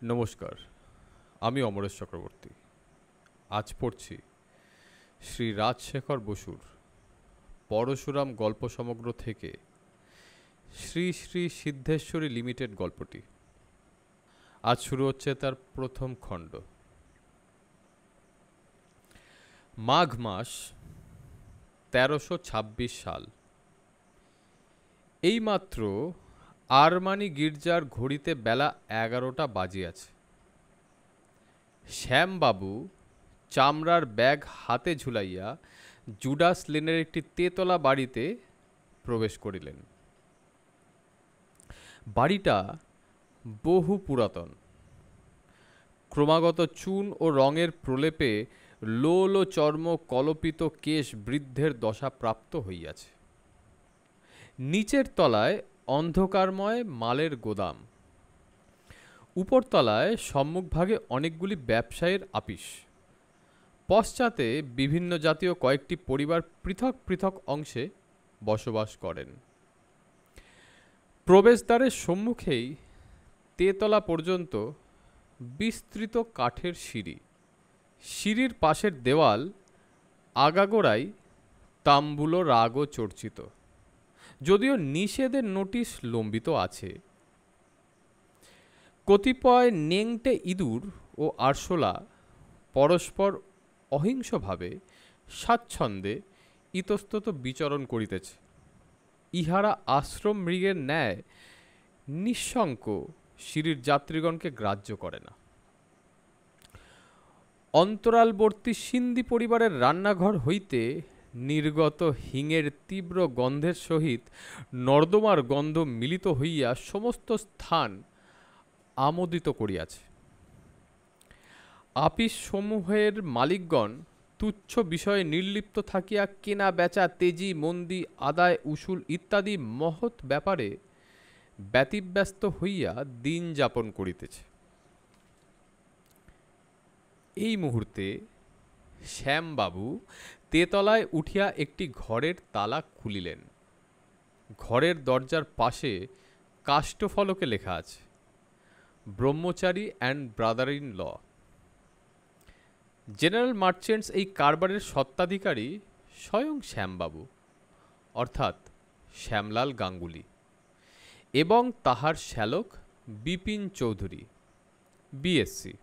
নমস্কার, আমি অমরেশ চক্রবর্তী। আজ পড়ছি শ্রী রাজশেখর বসুর পরশুরাম গল্প সমগ্র থেকে শ্রী শ্রী সিদ্ধেশ্বরী লিমিটেড গল্পটি। আজ শুরু হচ্ছে তার প্রথম খণ্ড। মাঘ মাস ১৩২৬ সাল। এইমাত্র আরমানি গির্জার ঘড়িতে বেলা ১১টা বাজিয়াছে। শ্যামবাবু চামড়ার ব্যাগ হাতে ঝুলাইয়া জুডাস লেনের একটি তেতলা বাড়িতে প্রবেশ করিলেন। বাড়িটা বহু পুরাতন। ক্রমাগত চুন ও রঙের প্রলেপে লোল ও চর্ম কলপিত কেশ বৃদ্ধের দশা প্রাপ্ত হইয়াছে। নিচের তলায় অন্ধকারময় মালের গোদাম, উপরতলায় সম্মুখভাগে অনেকগুলি ব্যবসায়ীর আপিস, পশ্চাতে বিভিন্ন জাতীয় কয়েকটি পরিবার পৃথক পৃথক অংশে বসবাস করেন। প্রবেশদ্বারের সম্মুখেই তেতলা পর্যন্ত বিস্তৃত কাঠের সিঁড়ি। সিঁড়ির পাশের দেওয়াল আগাগোড়াই তাম্বুলো রাগও চর্চিত, যদিও নিষেধের নোটিশ লম্বিত আছে। কতিপয় নেংটে ইঁদুর ও আরশোলা পরস্পর অহিংসভাবে স্বাচ্ছন্দ্যে ইতস্তত বিচরণ করিতেছে। ইহারা আশ্রম মৃগের ন্যায় নিঃশঙ্ক সিঁড়ির যাত্রীগণকে গ্রাহ্য করে না। অন্তরালবর্তী সিন্ধি পরিবারের রান্নাঘর হইতে নির্গত হিঙের তীব্র গন্ধের সহিত নর্দমার গন্ধ মিলিত হইয়া সমস্ত স্থান আমোদিত করিয়াছে। আপিস সমূহের মালিকগণ তুচ্ছ বিষয়ে নির্লিপ্ত থাকিয়া কেনা বেচা, তেজি মন্দি, আদায় উসুল ইত্যাদি মহৎ ব্যাপারে ব্যতিব্যস্ত হইয়া দিন যাপন করিতেছে। এই মুহূর্তে শ্যামবাবু তেতলায় উঠিয়া একটি ঘরের তালা খুলিলেন। ঘরের দরজার পাশে কাষ্ঠফলকে লেখা আছে, Brahmachari and brother in law. General merchants এই কারবারের স্বত্বাধিকারী স্বয়ং শ্যামবাবু, অর্থাৎ শ্যামলাল গাঙ্গুলি, এবং তাহার শ্যালক বিপিন চৌধুরী, বিএসসি।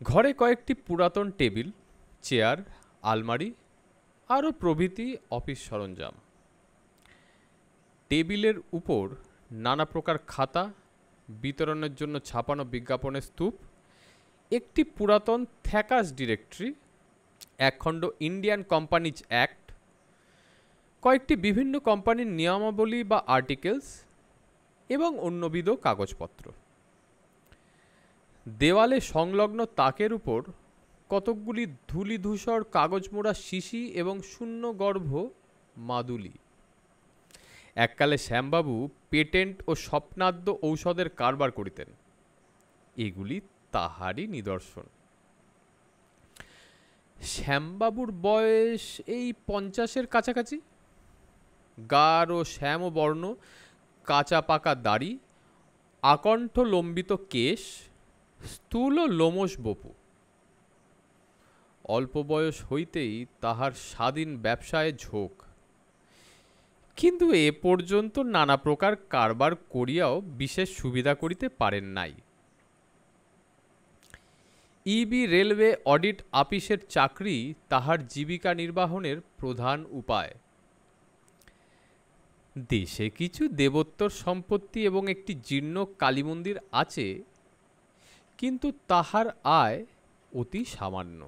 ঘরে কয়েকটি পুরাতন টেবিল, চেয়ার, আলমারি আরও প্রভৃতি অফিস সরঞ্জাম। টেবিলের উপর নানা প্রকার খাতা, বিতরণের জন্য ছাপানো বিজ্ঞাপনের স্তূপ, একটি পুরাতন থ্যাকাস ডিরেক্টরি, একখণ্ড ইন্ডিয়ান কোম্পানিজ অ্যাক্ট, কয়েকটি বিভিন্ন কোম্পানির নিয়মাবলী বা আর্টিকেলস এবং অন্যবিধ কাগজপত্র। দেওয়ালে সংলগ্ন তাকের উপর কতকগুলি ধূলিধূসর কাগজ মোড়া শিশি এবং শূন্যগর্ভ মাদুলি। এককালে শ্যামবাবু পেটেন্ট ও স্বপ্নাদ্য ঔষধের কারবার করিতেন। এগুলি তাহারই নিদর্শন। শ্যামবাবুর বয়স এই 50-এর কাছাকাছি। গাঢ় শ্যাম বর্ণ, কাঁচা পাকা দাড়ি, আকণ্ঠ লম্বিত কেশ, স্থূল লোমশ বপু। অল্প বয়স হইতেই তাহার স্বাধীন ব্যবসায় ঝোঁক, কিন্তু এ পর্যন্ত নানা প্রকার কারবার করিয়াও বিশেষ সুবিধা করিতে পারেন নাই। ইবি রেলওয়ে অডিট আপিসের চাকরি তাহার জীবিকা নির্বাহনের প্রধান উপায়। দেশে কিছু দেবোত্তর সম্পত্তি এবং একটি জীর্ণ কালী মন্দির আছে, কিন্তু তাহার আয় অতি সামান্য।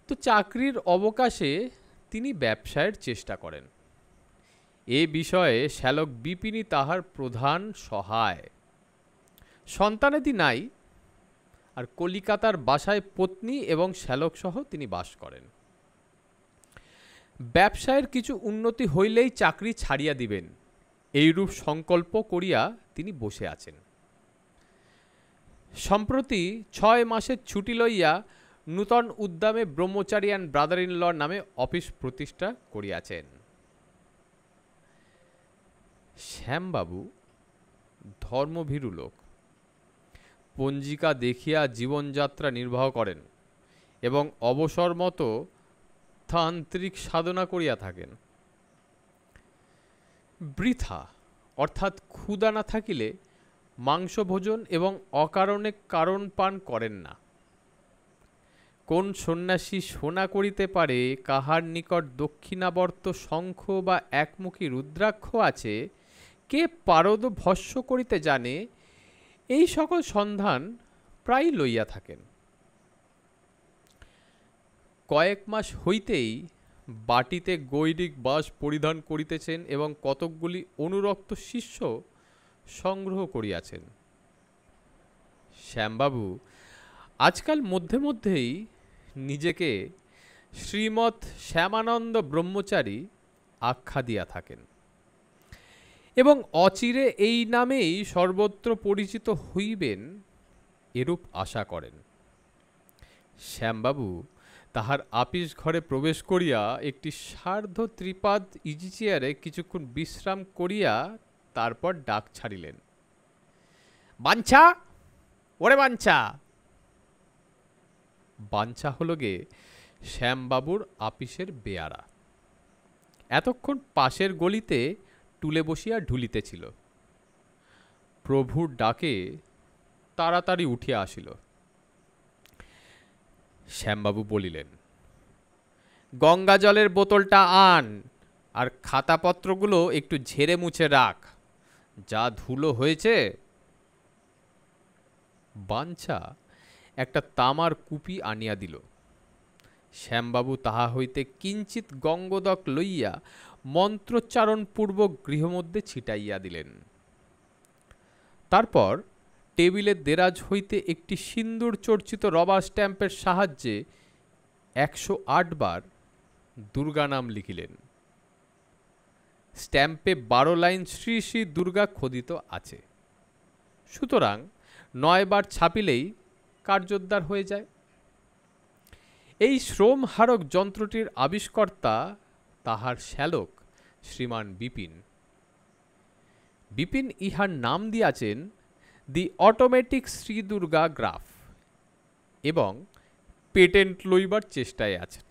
তো চাকরির অবকাশে তিনি ব্যবসায়ের চেষ্টা করেন। এ বিষয়ে শ্যালক বিপিনই তাহার প্রধান সহায়। সন্তানাদি নাই, আর কলিকাতার বাসায় পত্নী এবং শ্যালক সহ তিনি বাস করেন। ব্যবসায়ের কিছু উন্নতি হইলেই চাকরি ছাড়িয়া দিবেন, এইরূপ সংকল্প করিয়া তিনি বসে আছেন। সম্প্রতি 6 মাসের ছুটি লইয়া নূতন উদ্যামে ব্রহ্মচারী অ্যান্ড ব্রাদার ইন ল নামে অফিস প্রতিষ্ঠা করিয়াছেন। শ্যামবাবু ধর্মভীরু লোক। পঞ্জিকা দেখিয়া জীবনযাত্রা নির্বাহ করেন এবং অবসর মতো তান্ত্রিক সাধনা করিয়া থাকেন। বৃথা অর্থাৎ ক্ষুধা না থাকিলে মাংস ভোজন এবং অকারণে কারণ পান করেন না। কোন সন্ন্যাসী সোনা করিতে পারে, কাহার নিকট দক্ষিণাবর্ত শঙ্খ বা একমুখী রুদ্রাক্ষ আছে, কে পারদ ভস্য করিতে জানে, এই সকল সন্ধান প্রায় লইয়া থাকেন। কয়েক মাস হইতেই বাটিতে গৈরিক বাস পরিধান করিতেছেন এবং কতকগুলি অনুরক্ত শিষ্য সংগ্রহ করিয়াছেন। শ্যামবাবু আজকাল মধ্যে মধ্যেই নিজেকে শ্রীমৎ শ্যামানন্দ ব্রহ্মচারী আখ্যা দিয়া থাকেন এবং অচিরে এই নামেই সর্বত্র পরিচিত হইবেন এরূপ আশা করেন। শ্যামবাবু তাহার আপিস ঘরে প্রবেশ করিয়া একটি সার্ধ ত্রিপাদ ইজি চেয়ারে কিছুক্ষণ বিশ্রাম করিয়া তারপর ডাক ছাড়িলেন, বাঞ্ছা, ওরে বাঞ্ছা। বাঞ্ছা হল গে শ্যামবাবুর আপিসের বেয়ারা। এতক্ষণ পাশের গলিতে টুলে বসিয়া ঢুলিতেছিল। প্রভুর ডাকে তাড়াতাড়ি উঠিয়া আসিল। শ্যামবাবু বলিলেন, গঙ্গা জলের বোতলটা আন, আর খাতাপত্রগুলো একটু ঝেড়ে মুছে রাখ, যা ধুলো হয়েছে। বাঞ্ছা একটা তামার কুপি আনিয়া দিল। শ্যামবাবু তাহা হইতে কিঞ্চিত গঙ্গোদক লইয়া মন্ত্রোচ্চারণপূর্বক গৃহমধ্যে ছিটাইয়া দিলেন। তারপর টেবিলের দেরাজ হইতে একটি সিন্দুর চর্চিত রবার স্ট্যাম্পের সাহায্যে 108 বার দুর্গা নাম লিখিলেন। স্ট্যাম্পে 12 লাইন শ্রী শ্রী দুর্গা খোদিত আছে, সুতরাং 9 বার ছাপিলেই কার্যোদ্ধার হয়ে যায়। এই শ্রমহারক যন্ত্রটির আবিষ্কর্তা তাহার শ্যালক শ্রীমান বিপিন। বিপিন ইহার নাম দিয়াছেন দি অটোমেটিক শ্রী দুর্গা গ্রাফ এবং পেটেন্ট লইবার চেষ্টায় আছেন।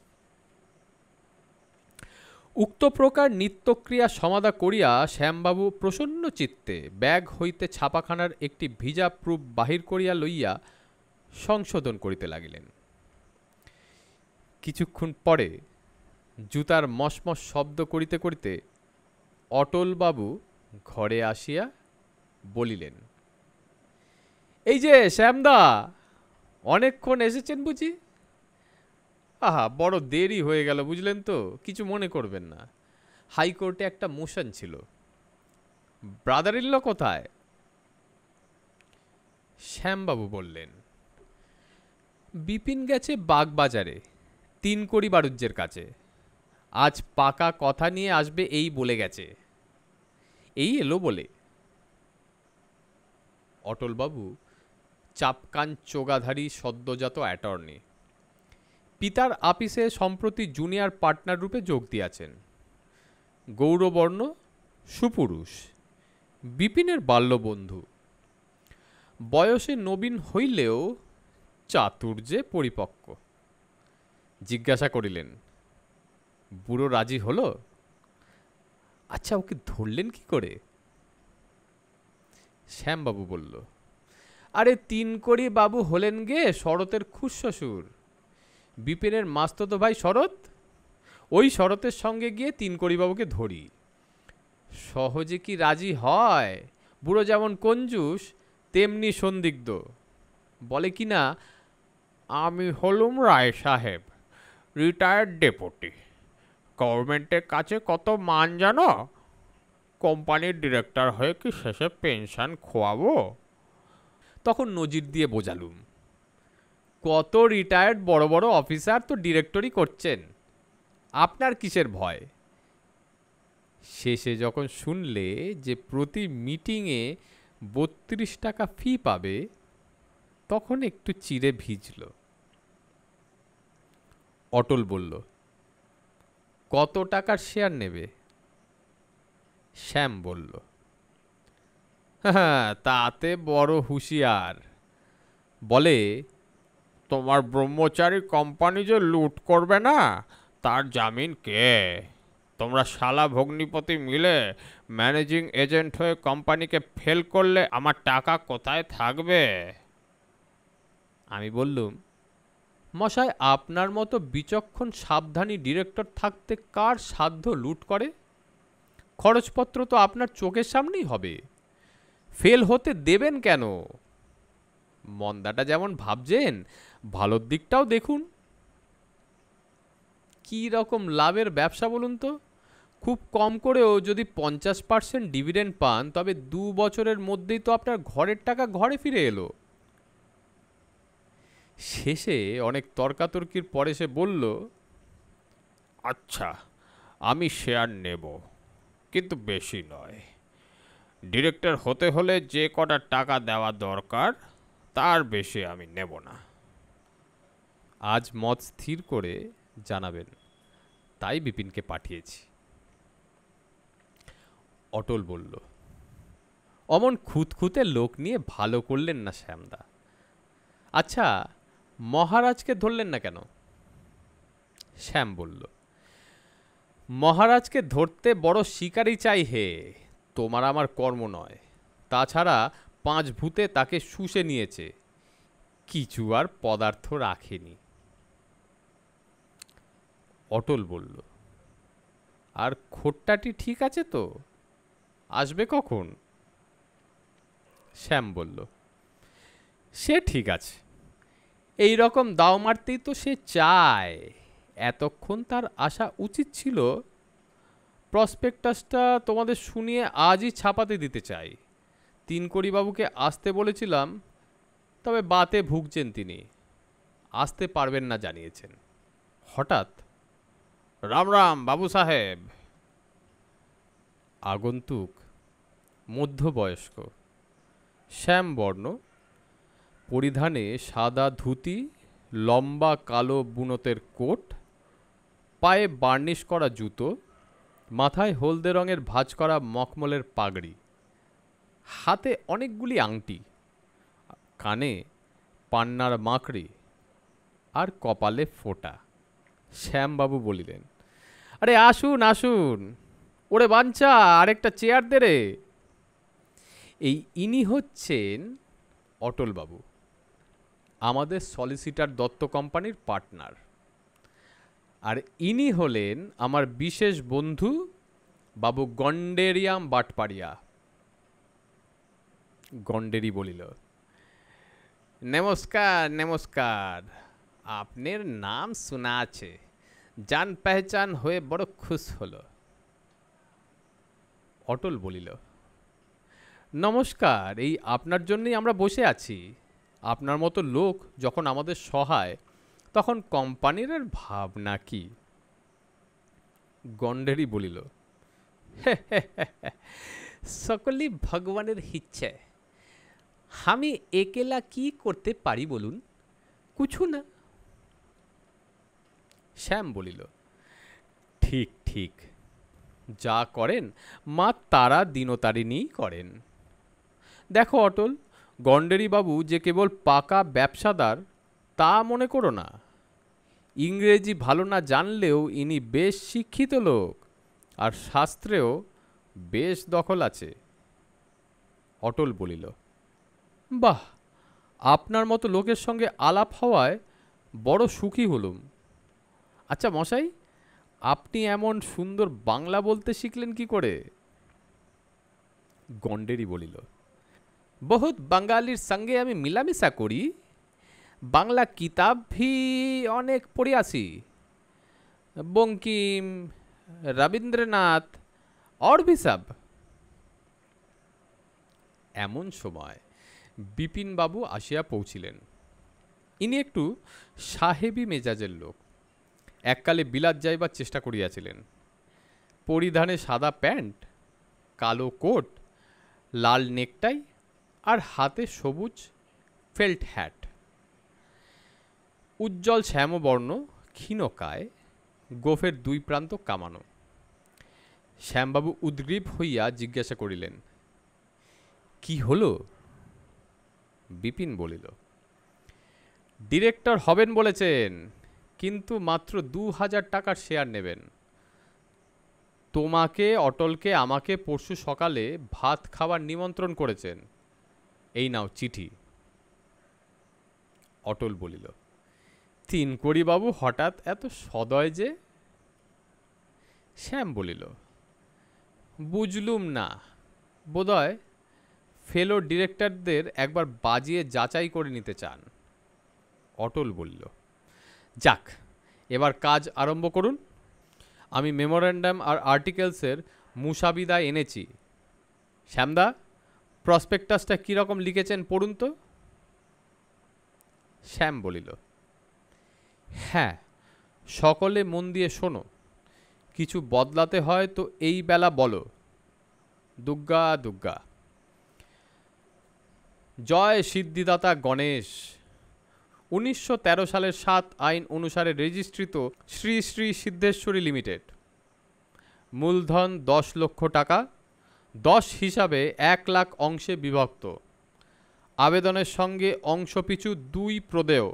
উক্ত প্রকার নিত্যক্রিয়া সমাধা করিয়া শ্যামবাবু প্রসন্ন চিত্তে ব্যাগ হইতে ছাপাখানার একটি ভিজা প্রুফ বাহির করিয়া লইয়া সংশোধন করিতে লাগিলেন। কিছুক্ষণ পরে জুতার মশমশ শব্দ করিতে করিতে অটলবাবু ঘরে আসিয়া বলিলেন, এই যে শ্যামদা, অনেকক্ষণ এসেছেন বুঝি? আহা, বড় দেরি হয়ে গেল বুঝলেন তো, কিছু মনে করবেন না। হাইকোর্টে একটা মোশন ছিল। ব্রাদার ইন ল কোথায়? শ্যামবাবু বললেন, বিপিন গেছে বাগবাজারে 3 কড়ি বাড়ুজ্যের কাছে। আজ পাকা কথা নিয়ে আসবে এই বলে গেছে। এই এলো বলে। অটলবাবু চাপকান চোগাধারী সদ্যজাত অ্যাটর্নি। পিতার আপিসে সম্প্রতি জুনিয়র পার্টনার রূপে যোগ দিয়াছেন। গৌরবর্ণ, সুপুরুষ, বিপিনের বাল্যবন্ধু। বয়সে নবীন হইলেও চাতুর্যে পরিপক্ক। জিজ্ঞাসা করিলেন, বুড়ো রাজি হলো? আচ্ছা, ওকে ধরলেন কি করে? শ্যামবাবু বলল, আরে 3 কড়ি বাবু হলেন গে শরতের খুড়শ্বশুর। বিপিনের মাস্ততো ভাই শরৎ, ওই শরতের সঙ্গে গিয়ে 3 কড়ি বাবুকে ধরি। সহজে কি রাজি হয়? বুড়ো যেমন কঞ্জুস তেমনি সন্দিগ্ধ। বলে কি না, আমি হলুম রায় সাহেব, রিটায়ার্ড ডেপুটি। গভর্নমেন্টের কাছে কত মান জানো? কোম্পানির ডিরেক্টর হয়ে কি শেষে পেনশন খোয়াবো? তখন নজির দিয়ে বোঝালুম, কত রিটায়ার্ড বড় বড় অফিসার তো ডিরেক্টরি করছেন, আপনার কিসের ভয়? শেষে যখন শুনলে যে প্রতি মিটিংয়ে 32 টাকা ফি পাবে, তখন একটু চিড়ে ভিজল। অটল বলল, কত টাকার শেয়ার নেবে? শ্যাম বলল, হ্যাঁ, তাতে বড় হুঁশিয়ার। বলে, তোমার ব্রহ্মচারী কোম্পানি যে লুট করবে না, তার জামিন কে? তোমরা শালা ভগ্নিপতি মিলে ম্যানেজিং এজেন্ট হয়ে কোম্পানিকে ফেল করলে আমার টাকা কোথায় থাকবে? আমি বললুম, মশাই, আপনার মতো বিচক্ষণ সাবধানী ডিরেক্টর থাকতে কার সাধ্য লুট করে? খরচপত্র তো আপনার চোখের সামনেই হবে, ফেল হতে দেবেন কেন? মন্দাটা যেমন ভাবছেন, ভালোর দিকটাও দেখুন। কি রকম লাভের ব্যবসা বলুন তো? খুব কম করেও যদি 50% ডিভিডেন্ড পান, তবে 2 বছরের মধ্যেই তো আপনার ঘরের টাকা ঘরে ফিরে এলো। শেষে অনেক তর্কাতর্কির পরে সে বলল, আচ্ছা, আমি শেয়ার নেব, কিন্তু বেশি নয়। ডিরেক্টর হতে হলে যে কটা টাকা দেওয়া দরকার, তার বেশি আমি নেব না। আজ মত স্থির করে জানাবেন, তাই বিপিনকে পাঠিয়েছি। অটল বলল, অমন খুঁতখুঁতে লোক নিয়ে ভালো করলেন না শ্যামদা। আচ্ছা, মহারাজকে ধরলেন না কেন? শ্যাম বলল, মহারাজকে ধরতে বড় শিকারী চাই হে, তোমার আমার কর্ম নয়। তাছাড়া 5 ভূতে তাকে শুষে নিয়েছে, কিছু আর পদার্থ রাখেনি। অটল বলল, আর খোট্টাটি ঠিক আছে তো? আসবে কখন? শ্যাম বলল, সে ঠিক আছে, এই রকম দাও মারতেই তো সে চায়। এতক্ষণ তার আসা উচিত ছিল। প্রসপেক্টাসটা তোমাদের শুনিয়ে আজই ছাপাতে দিতে চাই। 3 বাবুকে আসতে বলেছিলাম, তবে বাতে ভুগছেন তিনি, আসতে পারবেন না জানিয়েছেন। হঠাৎ, রাম রাম বাবু সাহেব। আগন্তুক মধ্যবয়স্ক, শ্যামবর্ণ, পরিধানে সাদা ধুতি, লম্বা কালো বুনতের কোট, পায়ে বার্নিশ করা জুতো, মাথায় হলদে রঙের ভাঁজ করা মখমলের পাগড়ি, হাতে অনেকগুলি আংটি, কানে পান্নার মাকড়ি, আর কপালে ফোঁটা। শ্যামবাবু বলিলেন, আরে আসুন আসুন, ওরে বাঞ্চা, আরেকটা চেয়ার দে রে। এই ইনি হচ্ছেন অটলবাবু, আমাদের সলিসিটার দত্ত কোম্পানির পার্টনার। আর ইনি হলেন আমার বিশেষ বন্ধু বাবু গন্ডেরিয়াম বাটপাড়িয়া। গন্ডেরি বলিল, নমস্কার নমস্কার, আপনার নাম শোনা আছে, জান পেহচান হয়ে বড় খুশ হলো। অটল বলিল, নমস্কার, এই আপনার জন্যই আমরা বসে আছি। আপনার মতো লোক যখন আমাদের সহায়, তখন কোম্পানির আর ভাবনা কি? গন্ডেরি বলিল, সকলই ভগবানের ইচ্ছে, আমি একেলা কি করতে পারি বলুন? কিছু না। শ্যাম বলিল, ঠিক ঠিক, যা করেন মা তারা দিনতারিণীই করেন। দেখো অটল, গন্ডেরি বাবু যে কেবল পাকা ব্যবসাদার তা মনে করো না। ইংরেজি ভালো না জানলেও ইনি বেশ শিক্ষিত লোক, আর শাস্ত্রেও বেশ দখল আছে। অটল বলিল, বাহ, আপনার মতো লোকের সঙ্গে আলাপ হওয়ায় বড় সুখী হলুম। আচ্ছা মশাই, আপনি এমন সুন্দর বাংলা বলতে শিখলেন কি করে? গন্ডেরি বলিল, বহুত বাঙালির সঙ্গে আমি মিলামিশা করি, বাংলা কিতাব ভি অনেক পড়িয়াছি, বঙ্কিম, রবীন্দ্রনাথ और भी सब। এমন সময় বিপিনবাবু আসিয়া পৌঁছিলেন। ইনি একটু সাহেবী মেজাজের লোক, এককালে বিলাত যাইবার চেষ্টা করিয়াছিলেন। পরিধানে সাদা প্যান্ট, কালো কোট, লাল নেকটাই, আর হাতে সবুজ ফেল্ট হ্যাট। উজ্জ্বল শ্যামবর্ণ, ক্ষীণকায়, গোফের 2 প্রান্ত কামানো। শ্যামবাবু উদ্গ্রীব হইয়া জিজ্ঞাসা করিলেন, কি হলো? বিপিন বলিল, ডিরেক্টর হবেন বলেছেন, কিন্তু মাত্র 2000 টাকার শেয়ার নেবেন। তোমাকে, অটলকে, আমাকে পরশু সকালে ভাত খাবার নিমন্ত্রণ করেছেন। এই নাও চিঠি। অটল বলিল, তিনকড়িবাবু হঠাৎ এত সদয় যে? শ্যাম বলিল, বুঝলুম না, বোধহয় ফেলো ডিরেক্টরদের একবার বাজিয়ে যাচাই করে নিতে চান। অটল বলল, যাক, এবার কাজ আরম্ভ করুন। আমি মেমোরেন্ডাম আর আর্টিকেলসের মুসাবিদা এনেছি। শ্যামদা, প্রসপেক্টাসটা কীরকম লিখেছেন পড়ুন তো। শ্যাম বলিল, হ্যাঁ, সকলে মন দিয়ে শোনো, কিছু বদলাতে হয় তো এই বেলা বলো। দুগ্গা দুগ্গা। জয় সিদ্ধিদাতা গণেশ। 1913 সালের 7 আইন অনুসারে রেজিস্ট্রিত শ্রী শ্রী সিদ্ধেশ্বরী লিমিটেড। মূলধন 10 লক্ষ টাকা, 10 হিসাবে 1 লাখ অংশে বিভক্ত। আবেদনের সঙ্গে অংশপিছু 2 প্রদেয়।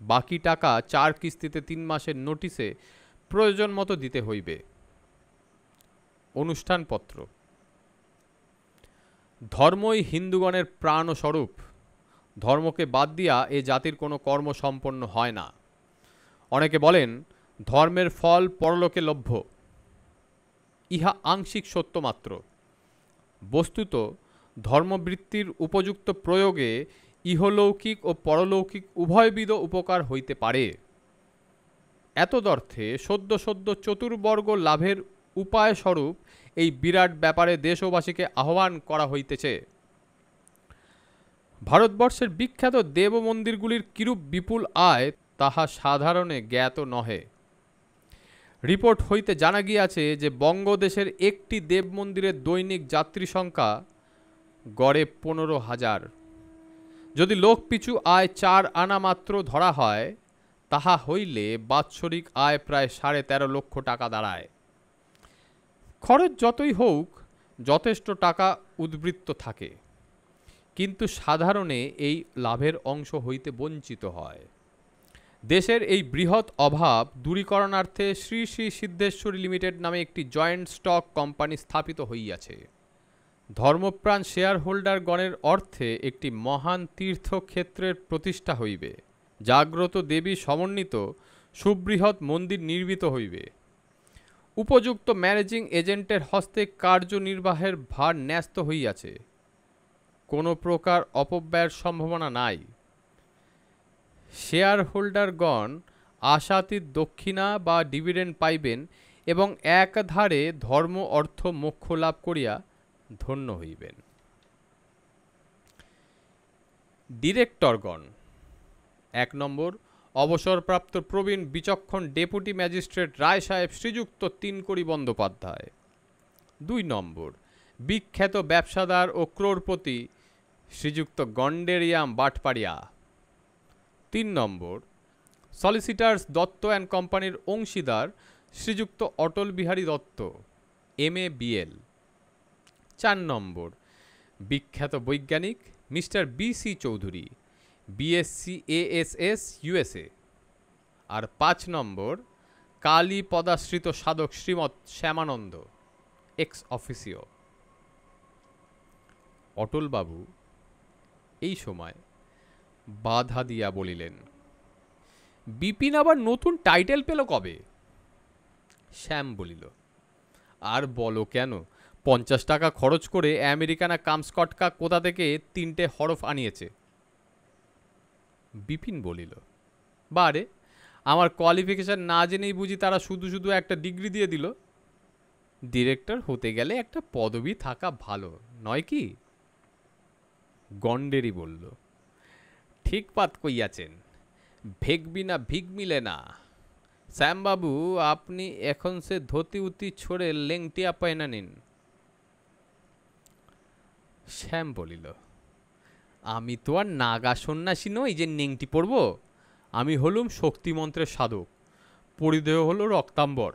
বাকি টাকা 4 কিস্তিতে 3 মাসের নোটিশে প্রয়োজন মতো দিতে হইবে। অনুষ্ঠানপত্র। ধর্মই হিন্দুগণের প্রাণস্বরূপ। ধর্মকে বাদ দিয়া এ জাতির কোনো কর্ম সম্পন্ন হয় না। অনেকে বলেন ধর্মের ফল পরলোকে লভ্য। ইহা আংশিক সত্য মাত্র। বস্তুত ধর্মবৃত্তির উপযুক্ত প্রয়োগে ইহলৌকিক ও পরলৌকিক উভয়বিধ উপকার হইতে পারে। এতদর্থে সদ্য সদ্য চতুর্বর্গ লাভের উপায়স্বরূপ এই বিরাট ব্যাপারে দেশবাসীকে আহ্বান করা হইতেছে। ভারতবর্ষের বিখ্যাত দেব মন্দিরগুলির কিরূপ বিপুল আয় তাহা সাধারণে জ্ঞাত নহে। রিপোর্ট হইতে জানা গিয়াছে যে বঙ্গদেশের একটি দেব মন্দিরের দৈনিক যাত্রী সংখ্যা গড়ে 15,000। যদি লোক পিছু আয় 4 আনা মাত্র ধরা হয়, তাহা হইলে বাৎসরিক আয় প্রায় 13.5 লক্ষ টাকা দাঁড়ায়। খরচ যতই হোক, যথেষ্ট টাকা উদ্বৃত্ত থাকে, কিন্তু সাধারণে এই লাভের অংশ হইতে বঞ্চিত হয়। দেশের এই বৃহৎ অভাব দূরীকরণার্থে শ্রী শ্রী সিদ্ধেশ্বরী লিমিটেড নামে একটি জয়েন্ট স্টক কোম্পানি স্থাপিত হইয়াছে। ধর্মপ্রাণ শেয়ার হোল্ডারগণের অর্থে একটি মহান তীর্থক্ষেত্রের প্রতিষ্ঠা হইবে। জাগ্রত দেবী সমন্বিত সুবৃহৎ মন্দির নির্মিত হইবে। উপযুক্ত ম্যানেজিং এজেন্টের হস্তে কার্যনির্বাহের ভার ন্যস্ত হইয়াছে। কোনো প্রকার অপব্যয়ের সম্ভাবনা নাই। শেয়ার হোল্ডারগণ আশাতীত দক্ষিণা বা ডিভিডেন্ড পাইবেন এবং একধারে ধর্ম অর্থ মোক্ষ লাভ করিয়া ধন্য হইবেন। ডিরেক্টরগণ। 1 নম্বর, অবসরপ্রাপ্ত প্রবীণ বিচক্ষণ ডেপুটি ম্যাজিস্ট্রেট রায় সাহেব শ্রীযুক্ত তিনকড়ি বন্দ্যোপাধ্যায়। 2 নম্বর, বিখ্যাত ব্যবসাদার ও ক্রোড়পতি শ্রীযুক্ত গন্ডেরিয়াম বাটপাড়িয়া। 3 নম্বর, সলিসিটার্স দত্ত অ্যান্ড কোম্পানির অংশীদার শ্রীযুক্ত অটল বিহারী দত্ত, MA BL। 4 নম্বর, বিখ্যাত বৈজ্ঞানিক mister BC Chowdhury, BSc ASS USA। আর 5 নম্বর, কালী পদাশ্রিত সাধক শ্রীমৎ শ্যামানন্দ, এক্স অফিসিও। অটলবাবু এই সময় বাধা দিয়া বলিলেন, বিপিন আবার নতুন টাইটেল পেল কবে? শ্যাম বলিল, আর বলো কেন, 50 টাকা খরচ করে আমেরিকানা কামস্কটকা কোথা থেকে 3টে হরফ আনিয়েছে। বিপিন বলিল, বারে, আমার কোয়ালিফিকেশন না জেনেই বুঝি তারা শুধু শুধু একটা ডিগ্রি দিয়ে দিল। ডিরেক্টর হতে গেলে একটা পদবি থাকা ভালো নয় কি? গন্ডেরি বলল, ঠিক পাত কইয়াছেন, ভেগবি না ভিগ মিলে না। শ্যামবাবু, আপনি এখন সে ধুতি উতি ছড়ে লেংটিয়া পায়না নিন। শ্যাম বলিল, আমি তো আর নাগা সন্ন্যাসী নই যে নেংটি পরব। আমি হলুম শক্তিমন্ত্রের সাধক, পরিধেয় হল রক্তাম্বর।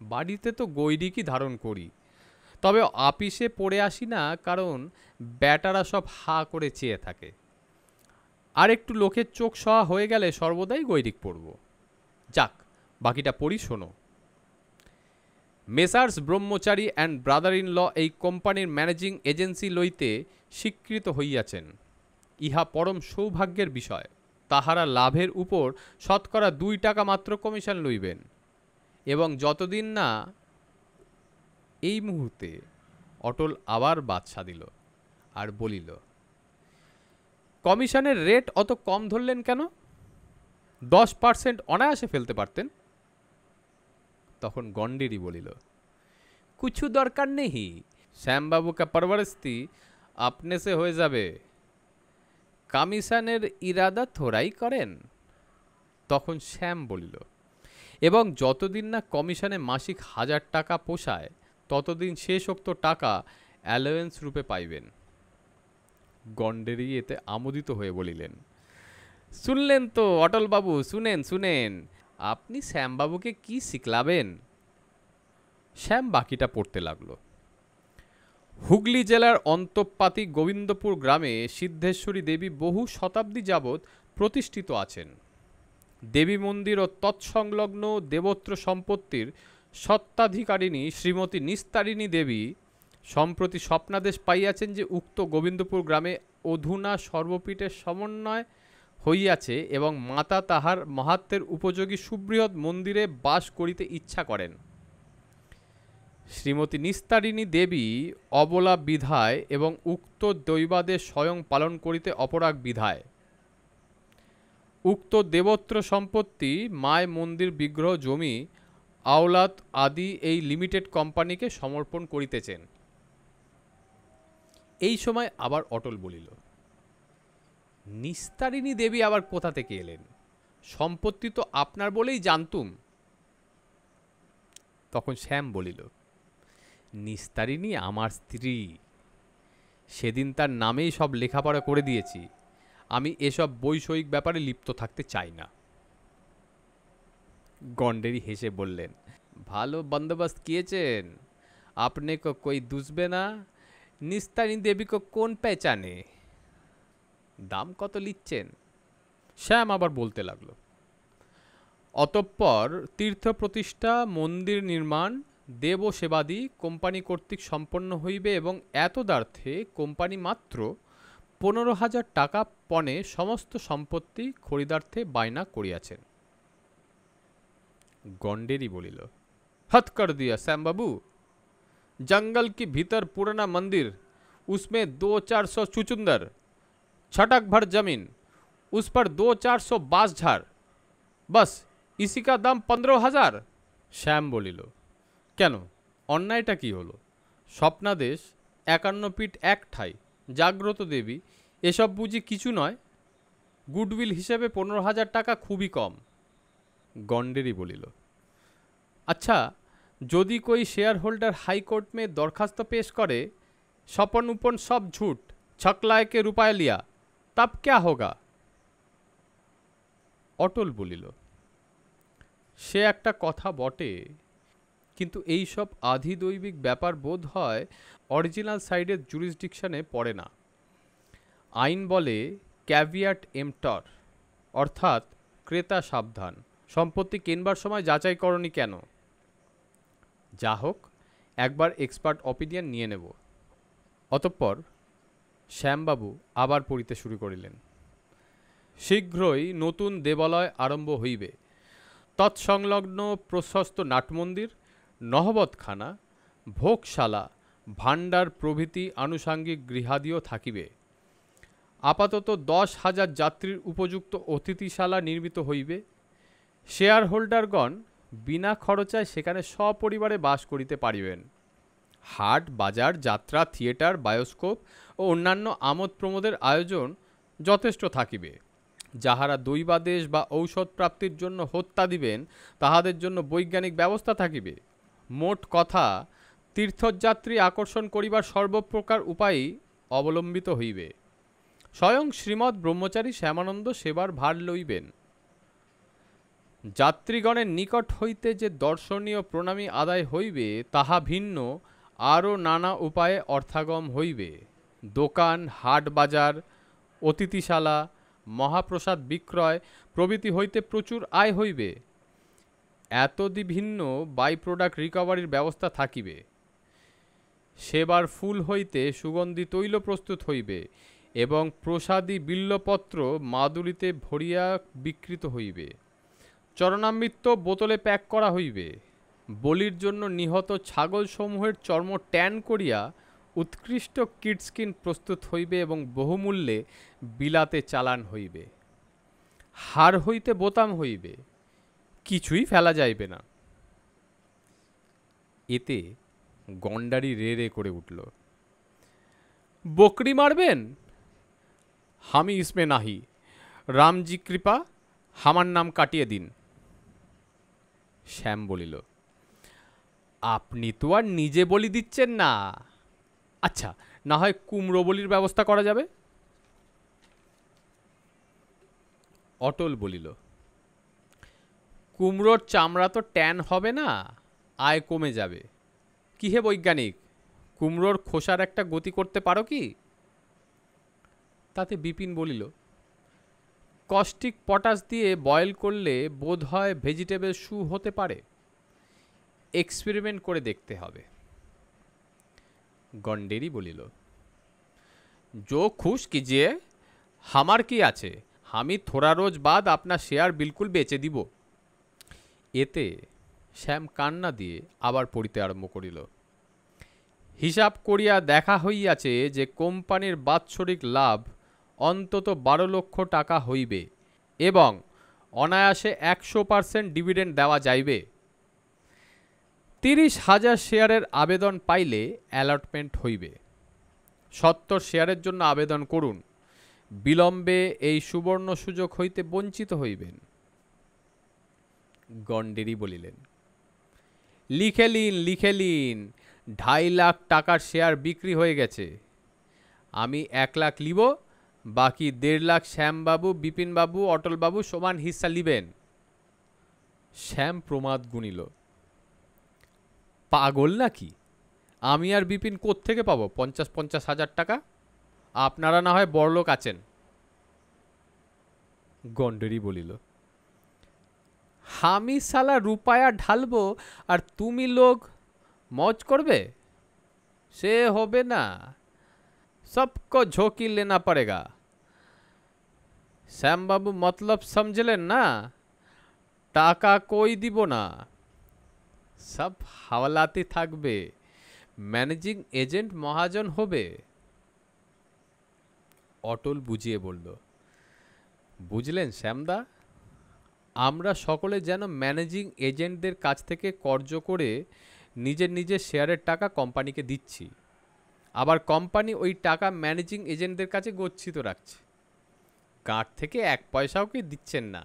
বাড়িতে তো গৈরিকই ধারণ করি, তবে আপিসে পড়ে আসি না, কারণ ব্যাটারা সব হা করে চেয়ে থাকে। আর একটু লোকের চোখ সওয়া হয়ে গেলে সর্বদাই গৈরিক পড়ব। যাক, বাকিটা পড়ি, শোনো। Messrs Brahmachari and brother in law এই কোম্পানির ম্যানেজিং এজেন্সি লইতে স্বীকৃত হইয়াছেন। ইহা পরম সৌভাগ্যের বিষয়। তাহারা লাভের উপর শতকরা 2 টাকা মাত্র কমিশন লইবেন, এবং যতদিন না। এই মুহূর্তে অটল আবার বাদশা দিল আর বলিল, কমিশনের রেট অত কম ধরলেন কেন? 10% অনায়াসে ফেলতে পারতেন। তখন গন্ডেরি বলিল, কুছু দরকার নেই, শ্যামবাবু কা পরবরস্তি আপনে সে হয়ে যাবে, কমিশনের ইরাদা থোড়াই করেন। তখন শ্যাম বলিল, এবং যতদিন না কমিশনে মাসিক 1000 টাকা পোষায়, ততদিন শেষোক্ত টাকা অ্যালোয়েন্স রূপে পাইবেন। গন্ডেরি এতে আমোদিত হয়ে বলিলেন, শুনলেন তো অটলবাবু, শুনেন শুনেন, আপনি শ্যামবাবুকে কি শিখলাবেন? শ্যাম বাকিটা পড়তে লাগলো। হুগলি জেলার অন্তঃপাতি গোবিন্দপুর গ্রামে সিদ্ধেশ্বরী দেবী বহু শতাব্দী যাবৎ প্রতিষ্ঠিত আছেন। দেবী মন্দির ও তৎসংলগ্ন দেবোত্র সম্পত্তির স্বত্বাধিকারিণী শ্রীমতী নিস্তারিণী দেবী সম্প্রতি স্বপ্নাদেশ পাইয়াছেন যে উক্ত গোবিন্দপুর গ্রামে অধুনা সর্বপীঠের সমন্বয় হইয়াছে, এবং মাতা তাহার মাহাত্ম্যের উপযোগী সুবৃহৎ মন্দিরে বাস করিতে ইচ্ছা করেন। শ্রীমতী নিস্তারিণী দেবী অবলা বিধায় এবং উক্ত দৈবাদেশ স্বয়ং পালন করিতে অপরাগ বিধায় উক্ত দেবোত্র সম্পত্তি, মায় মন্দির, বিগ্রহ, জমি, আওলাত আদি এই লিমিটেড কোম্পানিকে সমর্পণ করিতেছেন। এই সময় আবার অটল বলিল, নিস্তারিণী দেবী আবার কোথা থেকে এলেন? সম্পত্তি তো আপনার বলেই জানতুম। তখন শ্যাম বলিল, নিস্তারিণী আমার স্ত্রী, সেদিন তার নামেই সব লেখাপড়া করে দিয়েছি। আমি এসব বৈষয়িক ব্যাপারে লিপ্ত থাকতে চাই না। গন্ডেরি হেসে বললেন, ভালো বন্দোবস্ত কিয়েছেন, আপনি কো কোই দুসবে না। নিস্তারিণী দেবী কো কোন পেচানে? দাম কত লিচ্ছেন? শ্যাম আবার বলতে লাগলো, অতঃপর তীর্থ প্রতিষ্ঠা, মন্দির নির্মাণ, দেব সেবাদি কোম্পানি কর্তৃক সম্পন্ন হইবে, এবং এতদার্থে কোম্পানি মাত্র 15,000 টাকা পণে সমস্ত সম্পত্তি খরিদার্থে বায়না করিয়াছেন। গন্ডেরি বলিল, हद कर दिया श्याम बाबू, जंगल के भीतर पुराना मंदिर, उसमें 200-400 चुचुंदर, छटक भर जमीन, उस पर 200-400 बांस झाड़, बस इसी का दाम 15,000। শ্যাম বলিল, কেন, অন্যায়টা কি হলো? স্বপ্নাদেশ, 51 ফিট এক ঠাই, জাগ্রত দেবী, এসব বুঝি কিছু নয়? গুডউইল হিসেবে 15,000 টাকা খুবই কম। গন্ডেরি বলিল, अच्छा, যদি कोई शेयर होल्डर हाई कोर्ट में दरखास्त पेश करे, सपन उपन सब झूठ, छकलाए के रुपया लिया, तब क्या होगा? অটল বলিল, সে একটা কথা বটে, কিন্তু এই সব আধিদৈবিক ব্যাপার বোধ হয় অরিজিনাল সাইডের জুরিসডিকশনে পড়ে না। আইন বলে ক্যাভিয়াট এম্পটর, অর্থাৎ ক্রেতা সাবধান, সম্পত্তি কিনবার সময় যাচাই করনি কেন? যা হোক, একবার এক্সপার্ট অপিনিয়ন নিয়ে নেব। অতঃপর শ্যামবাবু আবার পড়িতে শুরু করিলেন, শীঘ্রই নতুন দেবালয় আরম্ভ হইবে, তৎসংলগ্ন প্রশস্ত নাটমন্দির, নহবতখানা, ভোগশালা, ভাণ্ডার প্রভৃতি আনুষাঙ্গিক গৃহাদিও থাকিবে। আপাতত 10,000 যাত্রীর উপযুক্ত অতিথিশালা নির্মিত হইবে। শেয়ার হোল্ডারগণ বিনা খরচায় সেখানে সপরিবারে বাস করিতে পারিবেন। হাট, বাজার, যাত্রা, থিয়েটার, বায়োস্কোপ ও অন্যান্য আমোদ প্রমোদের আয়োজন যথেষ্ট থাকিবে। যাহারা দৈবাদেশ বা ঔষধ প্রাপ্তির জন্য হত্যা দিবেন, তাহাদের জন্য বৈজ্ঞানিক ব্যবস্থা থাকিবে। মোট কথা, তীর্থযাত্রী আকর্ষণ করিবার সর্বপ্রকার উপায়ই অবলম্বিত হইবে। স্বয়ং শ্রীমৎ ব্রহ্মচারী শ্যামানন্দ সেবার ভার লইবেন। যাত্রীগণের নিকট হইতে যে দর্শনীয় প্রণামী আদায় হইবে, তাহা ভিন্ন আরও নানা উপায়ে অর্থাগম হইবে। দোকান, হাট বাজার, অতিথিশালা, মহাপ্রসাদ বিক্রয় প্রভৃতি হইতে প্রচুর আয় হইবে। এতদি ভিন্ন বাই প্রোডাক্ট রিকভারির ব্যবস্থা থাকিবে। সেবার ফুল হইতে সুগন্ধি তৈল প্রস্তুত হইবে এবং প্রসাদী বিল্লপত্র মাদুলিতে ভরিয়া বিকৃত হইবে। চরণামৃত বোতলে প্যাক করা হইবে। বলির জন্য নিহত ছাগল সমূহের চর্ম ট্যান করিয়া উৎকৃষ্ট কিটস্কিন প্রস্তুত হইবে এবং বহুমূল্যে বিলাতে চালান হইবে। হার হইতে বোতাম হইবে, কিছুই ফেলা যাইবে না। এতে গন্ডারি রে রে করে উঠল। বকরি মারবেন? আমি ইসমে নাহি, রামজি কৃপা, আমার নাম কাটিয়ে দিন। শ্যাম বলিল, আপনি তো আর নিজে বলি দিচ্ছেন না। আচ্ছা, না হয় কুমড়ো বলির ব্যবস্থা করা যাবে। অটল বলিল, কুমড়োর চামড়া তো ট্যান হবে না, আয় কমে যাবে। কি হে বৈজ্ঞানিক, কুমড়োর খোসার একটা গতি করতে পারো কি? তাতে বিপিন বলিল, কস্টিক পটাশ দিয়ে বয়েল করলে বোধ হয় ভেজিটেবল স্যু হতে পারে। এক্সপেরিমেন্ট করে দেখতে হবে। গন্ডেরি বলিল, जो खुश कीजिए, আমার কি আছে, আমি থোড়া রোজ বাদ আপনার শেয়ার বিলকুল বেচে দিব। এতে শ্যাম কান্না দিয়ে আবার পড়িতে আরম্ভ করিল। হিসাব করিয়া দেখা হইয়াছে যে কোম্পানির বাৎসরিক লাভ অন্তত 12 লক্ষ টাকা হইবে এবং অনায়াসে 100% ডিভিডেন্ড দেওয়া যাইবে। 30,000 শেয়ারের আবেদন পাইলে অ্যালটমেন্ট হইবে। 70 শেয়ারের জন্য আবেদন করুন, বিলম্বে এই সুবর্ণ সুযোগ হইতে বঞ্চিত হইবেন। গন্ডেরি বলিলেন, লিখে লিন, লিখে লিন, 2.5 লাখ টাকার শেয়ার বিক্রি হয়ে গেছে। আমি 1 লাখ লিব, বাকি 1.5 লাখ শ্যামবাবু, বিপিনবাবু, অটলবাবু সমান হিস্সা লিবেন। শ্যাম প্রমাদ গুনিল, পাগল নাকি? আমি আর বিপিন কোত্থেকে পাবো 50,000 টাকা? আপনারা না হয় বড়লোক আছেন। গন্ডেরি বলিল, আমি সালা রুপায়া ঢালবো আর তুমি লোক মজ করবে? সে হবে না, सबको झोंकी लेना पड़ेगा। শ্যামবাবু মতলব সমঝলেন না? টাকা কই দিব না, সব হাওলাতে থাকবে, ম্যানেজিং এজেন্ট মহাজন হবে। অটল বুঝিয়ে বলল, বুঝলেন শ্যামদা, আমরা সকলে যেন ম্যানেজিং এজেন্টদের কাছ থেকে কর্জ করে নিজের নিজের শেয়ারের টাকা কোম্পানিকে দিচ্ছি, আবার কোম্পানি ওই টাকা ম্যানেজিং এজেন্টদের কাছে গচ্ছিত রাখছে। কাঠ থেকে 1 পয়সাও কি দিচ্ছেন না,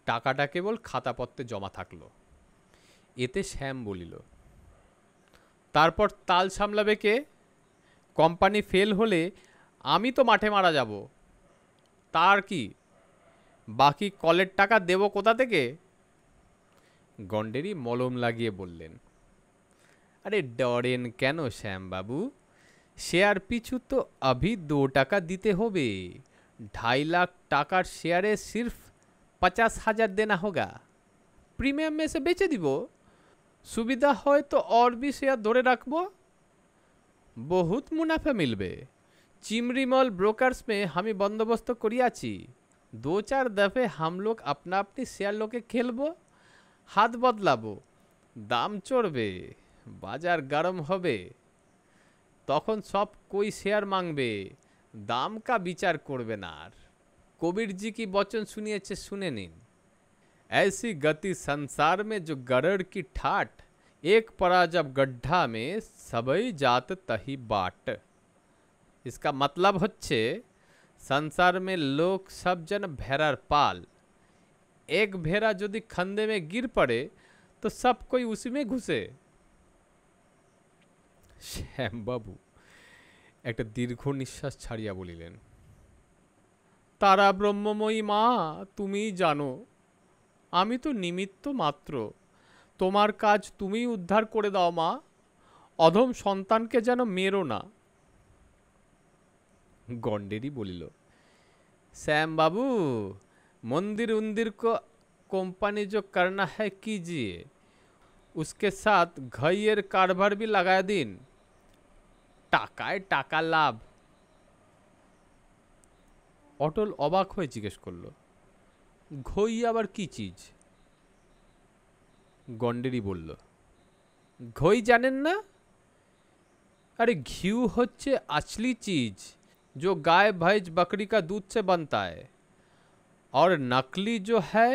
টাকাটা কেবল খাতাপত্রে জমা থাকলো। এতে শ্যাম বলিল, তারপর তাল সামলাবে কে? কোম্পানি ফেল হলে আমি তো মাঠে মারা যাব, তার কি? বাকি কলের টাকা দেব কোথা থেকে? গন্ডেরি মলম লাগিয়ে বললেন, আরে ডরেন কেন শ্যামবাবু, শেয়ার পিছু তো अभी 2 টাকা দিতে হবে। 2.5 लाख টাকার শেয়ারে सिर्फ 50,000 देना होगा। प्रीमियम में से बेचे দিব, সুবিধা হয় তো और भी शेयर ধরে রাখবো, बहुत मुनाफा मिलবে। चिमरी मॉल ब्रोकर्स में हमें बंदोबस्त करियाছি, 2-4 दफे हम लोग अपना अपनी शेयर लोके খেলবো, হাত বদলাবো, দাম চড়বে, বাজার গরম হবে, তখন সব कोई शेयर मांगबे, दाम का विचार करबे ना। আর कबीर जी की वचन सुनिएছে सुने निन, ऐसी गति संसार में जो गरुड़ की ठाट, एक परा जब गड्ढा में सबई जात तही बाट। इसका मतलब হচ্ছে संसार में लोग सब जन भेड़ार पाल, एक भेड़ा यदि खंदे में गिर पड़े तो सब कोई उसी में घुसे। শ্যামবাবু একটা দীর্ঘ নিঃশ্বাস ছাড়িয়া বলিলেন, তারা ব্রহ্মময়ী মা, তুমি জানো, আমি তো নিমিত্ত মাত্র, তোমার কাজ তুমিই উদ্ধার করে দাও মা, অধম সন্তানকে যেন মেরো না। গন্ডেরি বলিল, শ্যাম বাবু, मंदिर उंदिर को कंपनी जो करना है कीजिए, उसके साथ घइয়ের কারবার भी लगा दिन, টাকায় টাকা লাভ। অটল অবাক হয়ে জিজ্ঞেস করল, ঘই আবার কি চিজ? গন্ডেরি বলল, ঘই জানেন না? अरे घी হচ্ছে असली चीज जो गाय भैंस बकरी का दूध से बनता है, और नकली जो है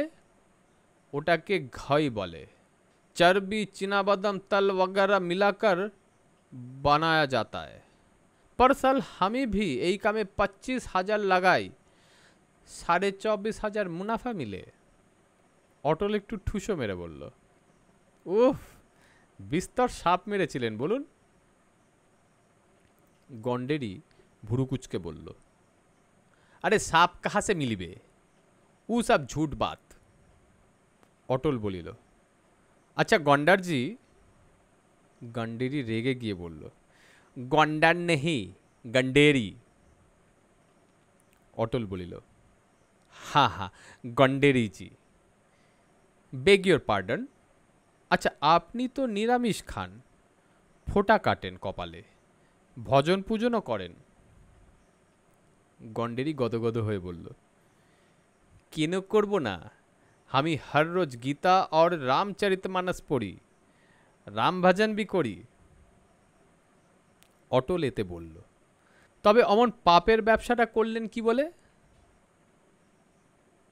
ওটাকে ঘই বলে। चर्बी चीनाबादाम तल वगैरह मिलाकर बनाया जाता है। पर साल हमें भी यही कामे 25,000 लगाई, 24,500 मुनाफा मिले। অটল একটু ঠুসো মেরে বলল, উফ, বিস্তর সাপ মেরেছিলেন বলুন। গন্ডেরি ভুরু কুচকে বলল, अरे सांप कहाँ से मिलिबे, ऊ सब झूठ बात। অটল বলিল, আচ্ছা গন্ডারজি। গন্ডেরি রেগে গিয়ে বলল, গন্ডার নেহি, গন্ডেরি। অটল বলিল, হ্যাঁ হ্যাঁ, গন্ডেরি জি, বেগ ইয়োর পার্ডন। আচ্ছা আপনি তো নিরামিষ খান, ফোঁটা কাটেন কপালে, ভজন পূজনও করেন। গন্ডেরি গদগদ হয়ে বলল, কেন করব না, আমি হর রোজ গীতা और রামচরিতমানস পড়ি, রাম ভজন भी করি। অটল এতে বলল, তবে অমন পাপের ব্যবসাটা করলেন কি বলে?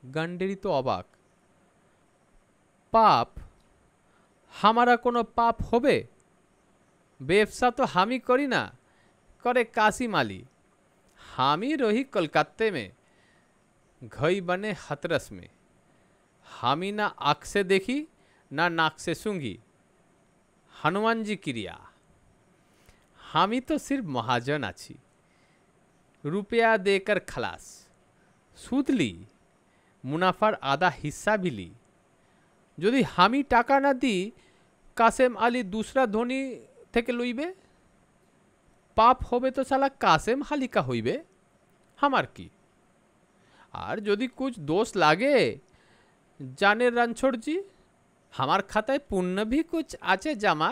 গন্ডেরি তো অবাক। পাপ? हमारा কোনো পাপ হবে? ব্যবসা তো আমি করি না, করে কাসিম আলী। আমি রহি কলকাতা में, घई बने हथरस में। हामी ना आँख से देखी ना नाक से सूंघी, हनुमान जी क्रिया। हामी तो सिर्फ महाजन आছি, रुपया देकर खलास। সুদ লি, মুনাফার আধা হিস্সা भी ली। যদি আমি টাকা না দিই, কাসেম আলী দুসরা ধনী থেকে লইবে। পাপ হবে তো সালা কাসেম হালিকা হইবে, আমার কি? আর যদি কুছ দোষ লাগে, জানে রণছোড়জি, আমার খাতায় পুণ্য भी कुछ আছে জামা।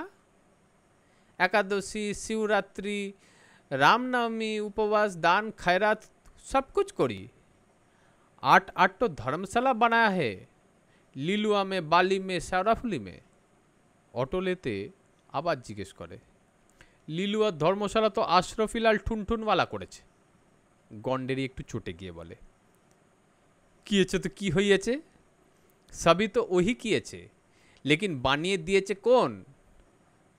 একাদশী, শিবরাত্রি, রামনবমী, उपवास, दान, खैरात सब कुछ करी। 8 तो धर्मशाला बनाया है, লিলুয়া में, बाली में, শেওড়াফুলি में। অটলেতে আবার জিজ্ঞেস করে, লিলুয়া ধর্মশালা তো আশরফিলাল ঠুনঠুনওয়ালা করেছে। গন্ডেরি একটু চটে গিয়ে বলে, কিয়েছে তো কি হইয়েছে, সবই তো ওহি কিয়েছে, লেকিন বানিয়ে দিয়েছে কোন?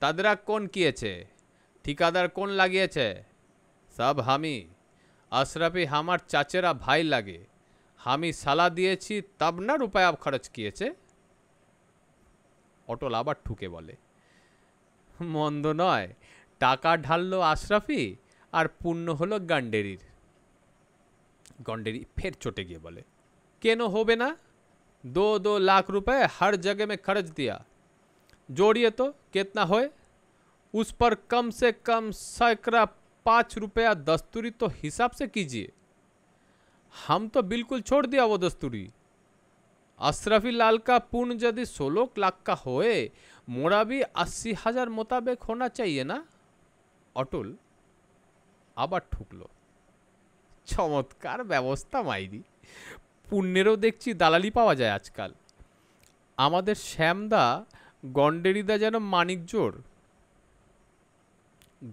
তাদরা কোন কিয়েছে, ঠিকাদার কোন লাগিয়েছে? সব আমি। আশরাফি আমার চাচেরা ভাই লাগে, আমি সালা দিয়েছি তব না রুপয়া খরচ কিয়েছে। অটল আবার ঠুকে বলে, মন্দ নয়, টাকা ঢাললো আশরাফি আর পুণ্য হলো গন্ডেরির। গন্ডেরি ফের চটে গিয়ে বলে, কেন হবে না? 2-2 लाख रुपए हर जगह में खर्च दिया, जोड़िए तो कितना होए? उस पर कम से कम सैकड़ा 5 रुपया दस्तूरी तो हिसाब से कीजिए। हम तो बिल्कुल छोड़ दिया वो दस्तूरी। अशरफी लाल का पुण्य यदि 16 लाख का होए, मोरा भी 80,000 मुताबिक होना चाहिए ना। অটল আবার ঠুকলো, চমৎকার ব্যবস্থা মাইরি, পুণ্যেরও দেখছি দালালি পাওয়া যায় আজকাল। আমাদের শ্যামদা গন্ডেরিদা যেন মানিক জোর।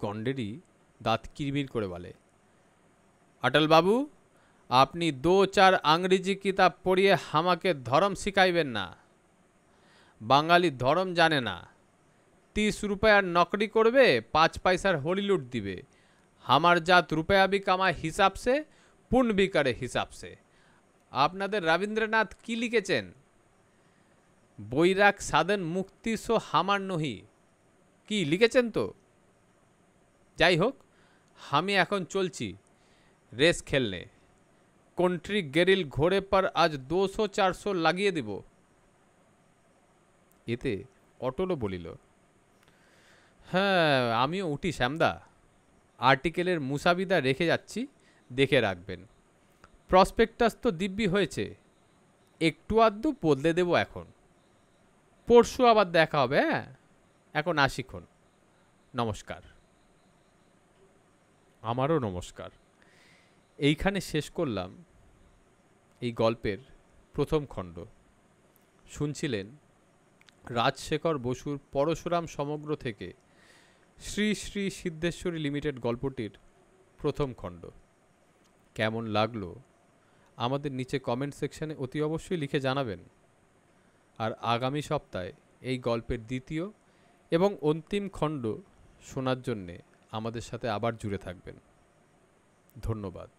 গন্ডেরি দাঁত কিরমির করে বলে, অটল বাবু, আপনি 2-4 अंग्रेजी কিতাব পড়িয়ে আমাকে ধর্ম শিখাইবেন না। বাঙালি ধর্ম জানে না। 30 रुपयार नौकरी করবে, 5 पैसार होली लूट दिबे। हमार जात रुपया भी कमाए हिसाब से, पुण्य भी करे हिसाब से। আপনাদের রবীন্দ্রনাথ কি লিখেছেন? বৈরাগ সাধন মুক্তি সো হামার নহি, কি লিখেছেন তো? যাই হোক, আমি এখন চলছি রেস খেলনে। कंट्री गेरिल घोड़े पर आज 200-400 লাগিয়ে দিব। এতে অটলও বলিল, হ্যাঁ, আমিও উঠি শ্যামদা। আর্টিকেলের মুসাবিদা রেখে যাচ্ছি, দেখে রাখবেন। প্রসপেক্টাস তো দিব্যি হয়েছে, একটু আধটু বদলে দেবো এখন। পরশু আবার দেখা হবে। হ্যাঁ, এখন আসিক্ষণ। নমস্কার। আমারও নমস্কার। এইখানে শেষ করলাম এই গল্পের প্রথম খণ্ড। শুনছিলেন রাজশেখর বসুর পরশুরাম সমগ্র থেকে শ্রী শ্রী সিদ্ধেশ্বরী লিমিটেড গল্পটির প্রথম খণ্ড। কেমন লাগলো আমাদের নিচে কমেন্ট সেকশনে অতি অবশ্যই লিখে জানাবেন। আর আগামী সপ্তাহে এই গল্পের দ্বিতীয় এবং অন্তিম খণ্ড শোনার জন্যে আমাদের সাথে আবার জুড়ে থাকবেন। ধন্যবাদ।